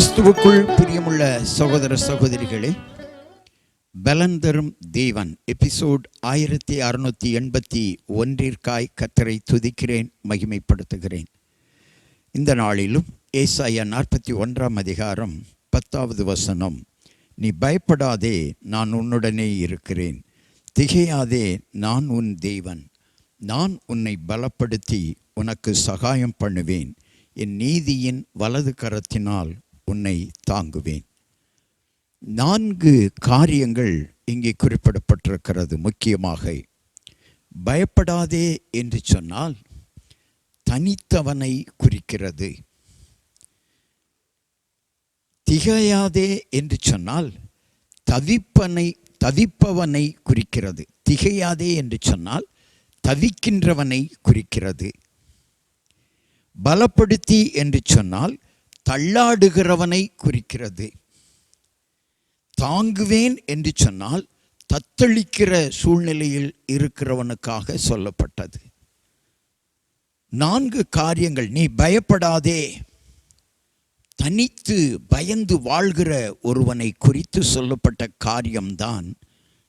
கிறிஸ்துவுக்குள் பிரியமுள்ள சகோதர சகோதரிகளே, பலன் தரும் தேவன் எபிசோட் 1681 கர்த்தரை துதிக்கிறேன், மகிமைப்படுத்துகிறேன். இந்த நாளிலும் ஏசாயா 41 அதிகாரம் 10வது வசனம், நீ பயப்படாதே, நான் உன்னுடனே இருக்கிறேன், திகையாதே, நான் உன் தேவன், நான் உன்னை பலப்படுத்தி உனக்கு சகாயம் பண்ணுவேன், என் நீதியின் வலது கரத்தினால் உன்னை தாங்குவேன். 4 காரியங்கள் இங்கே குறிப்பிடப்பட்டிருக்கிறது. முக்கியமாக பயப்படாதே என்று சொன்னால் தனித்தவனை குறிக்கிறது. திகையாதே என்று சொன்னால் தவிப்பவனை குறிக்கிறது. திகையாதே என்று சொன்னால் தவிக்கின்றவனை குறிக்கிறது. பலப்படுத்தி என்று சொன்னால் தள்ளாடுகிறவனை குறிக்கிறது. தாங்குவேன் என்று சொன்னால் தத்தளிக்கிற சூழ்நிலையில் இருக்கிறவனுக்காக சொல்லப்பட்டது. 4 காரியங்கள். நீ பயப்படாதே, தனித்து பயந்து வாழ்கிற ஒருவனை குறித்து சொல்லப்பட்ட காரியம்தான்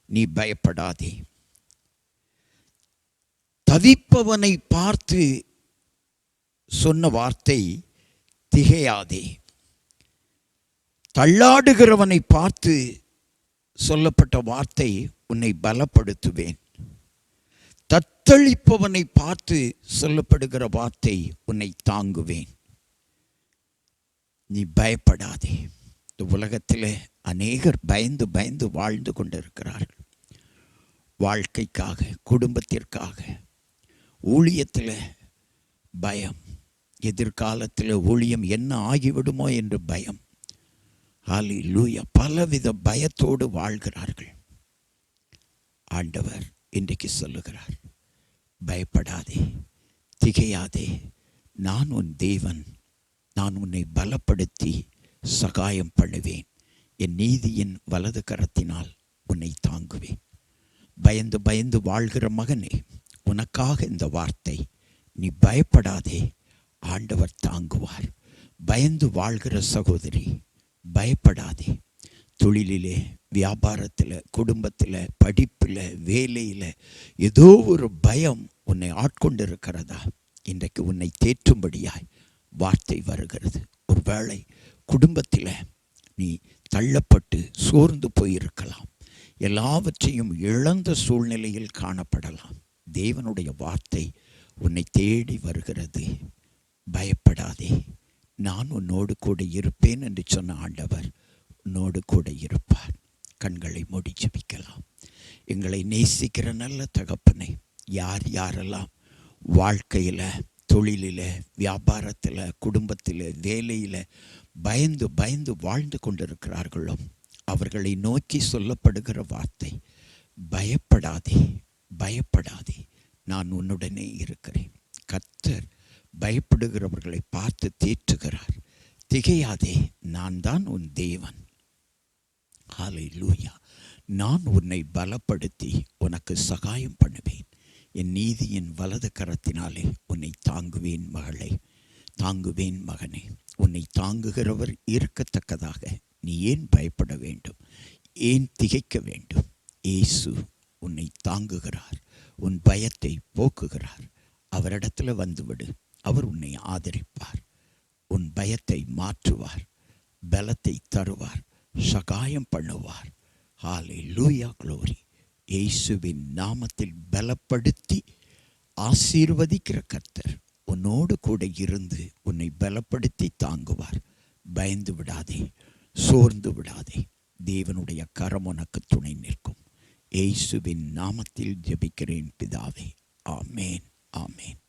நீ பயப்படாதே. தவிப்பவனை பார்த்து சொன்ன வார்த்தை திகையாதே. தள்ளாடுகிறவனை பார்த்து சொல்லப்பட்ட வார்த்தை உன்னை பலப்படுத்துவேன். தத்தளிப்பவனை பார்த்து சொல்லப்படுகிற வார்த்தை உன்னை தாங்குவேன். நீ பயப்படாதே. இந்த உலகத்தில் அநேகர் பயந்து பயந்து வாழ்ந்து கொண்டிருக்கிறார்கள். வாழ்க்கைக்காக, குடும்பத்திற்காக, ஊழியத்தில் பயம், எதிர்காலத்தில் ஊழியம் என்ன ஆகிவிடுமோ என்று பயம். ஹல்லேலூயா. பலவித பயத்தோடு வாழ்கிறார்கள். ஆண்டவர் இன்றைக்கு சொல்லுகிறார், பயப்படாதே, திகையாதே, நான் உன் தேவன், நான் உன்னை பலப்படுத்தி சகாயம் பண்ணுவேன், என் நீதியின் வலது கரத்தினால் உன்னை தாங்குவேன். பயந்து பயந்து வாழ்கிற மகனே, உனக்காக இந்த வார்த்தை. நீ பயப்படாதே, ஆண்டவர் தாங்குவார். பயந்து வாழ்கிற சகோதரி, பயப்படாதே. தொழிலிலே, வியாபாரத்தில், குடும்பத்தில், படிப்பில், வேலையில் ஏதோ ஒரு பயம் உன்னை ஆட்கொண்டு இருக்கிறதா? இன்றைக்கு உன்னை தேற்றும்படியாய் வார்த்தை வருகிறது. ஒருவேளை குடும்பத்தில் நீ தள்ளப்பட்டு சோர்ந்து போயிருக்கலாம். எல்லாவற்றையும் இழந்த சூழ்நிலையில் காணப்படலாம். தேவனுடைய வார்த்தை உன்னை தேடி வருகிறது. பயப்படாதே, நான் உன்னோடு கூட இருப்பேன் என்று சொன்ன ஆண்டவர் உன்னோடு கூட இருப்பார். கண்களை மூடி ஜெபிக்கலாம். எங்களை நேசிக்கிற நல்ல தகப்பனை, யார் யாரெல்லாம் வாழ்க்கையில், தொழிலில், வியாபாரத்தில், குடும்பத்தில், வேலையில் பயந்து பயந்து வாழ்ந்து கொண்டிருக்கிறார்களோ அவர்களை நோக்கி சொல்லப்படுகிற வார்த்தை, பயப்படாதே, பயப்படாதே, நான் உன்னுடனே இருக்கிறேன். கர்த்தர் பயப்படுகிறவர்களை பார்த்து தேற்றுகிறார். திகையாதே, நான் தான் உன் தேவன். ஹல்லேலூயா. நான் உன்னை பலப்படுத்தி உனக்கு சகாயம் பண்ணுவேன், என் நீதியின் வலது கரத்தினாலே உன்னை தாங்குவேன் மகளே, தாங்குவேன் மகனே. உன்னை தாங்குகிறவர் இருக்கத்தக்கதாக நீ ஏன் பயப்பட வேண்டும்? ஏன் திகைக்க வேண்டும்? இயேசு உன்னை தாங்குகிறார், உன் பயத்தை போக்குகிறார். அவரிடத்தில் வந்துவிடு, அவர் உன்னை ஆதரிப்பார், உன் பயத்தை மாற்றுவார், பலத்தை தருவார், சகாயம் பண்ணுவார். ஹல்லேலூயா, க்ளோரி. இயேசுவின் நாமத்தில் பலப்படுத்தி ஆசீர்வதிக்கிற கர்த்தர் உன்னோடு கூட இருந்து உன்னை பலப்படுத்தி தாங்குவார். பயந்து விடாதே, சோர்ந்து விடாதே. தேவனுடைய கரம் உனக்கு துணை நிற்கும். இயேசுவின் நாமத்தில் ஜெபிக்கிறேன் பிதாவே. ஆமேன், ஆமேன்.